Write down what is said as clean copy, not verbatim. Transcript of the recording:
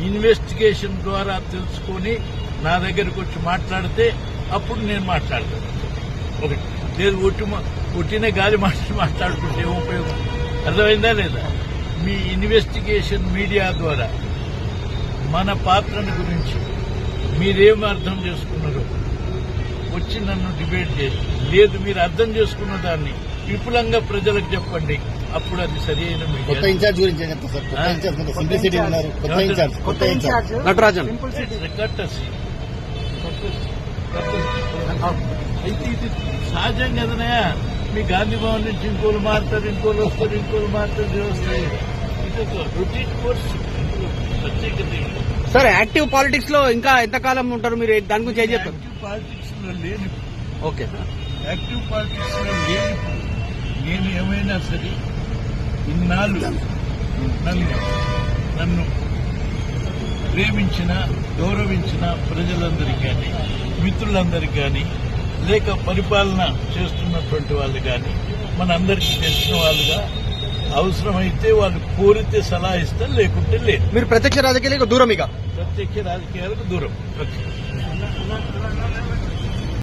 Investigation ద్వారా తెలుసుకొని నా దగ్గరకు వచ్చి మాట్లాడితే అప్పుడు నేను మాట్లాడతాను. ఒకటి లేదు ఒట్టిన గాలి మాట్లాడుకుంటే ఏం ఉపయోగం? అర్థమైందా లేదా? మీ ఇన్వెస్టిగేషన్ మీడియా ద్వారా మన పాత్రను గురించి మీరేం అర్థం చేసుకున్నారో వచ్చి నన్ను డిబేట్ చేసి, లేదు మీరు అర్థం చేసుకున్న దాన్ని విపులంగా ప్రజలకు చెప్పండి, అప్పుడు అది సరైన కొత్త ఇన్ఛార్జ్ గురించి ఏం చెప్తారు సార్? కొత్త ఇన్ఛార్జ్ సింప్లిసిటీ ఉన్నారు. కొత్త ఇన్ఛార్జ్ నటరాజన్ అయితే ఇది సహజం కదనయా. మీ గాంధీ భవన్ నుంచి ఇంకోళ్ళు మారుతారు, ఇంకోళ్ళు వస్తారు, ఇంకోళ్ళు మారుతారు, వస్తాయి. ఇది ఒక రొటీన్ కోర్స్, ప్రత్యేకత. సార్, యాక్టివ్ పాలిటిక్స్ లో ఇంకా ఎంతకాలం ఉంటారు మీరు? దాని గురించి ఏం చెప్తారు? యాక్టివ్ పాలిటిక్స్ లో లేని, ఓకే, యాక్టివ్ పాలిటిక్స్ లో లేని నేను ఏమైనా సరే ఇన్నాళ్ళు నన్ను ప్రేమించిన, గౌరవించిన ప్రజలందరికీ కానీ, మిత్రులందరికీ కానీ, లేక పరిపాలన చేస్తున్నటువంటి వాళ్ళు కానీ, మనందరికీ తెలిసిన వాళ్ళుగా అవసరమైతే వాళ్ళు కోరితే సలహా ఇస్తారు, లేకుంటే లేదు. మీరు ప్రత్యక్ష రాజకీయాలకు దూరం, ఇక ప్రత్యక్ష రాజకీయాలకు దూరం.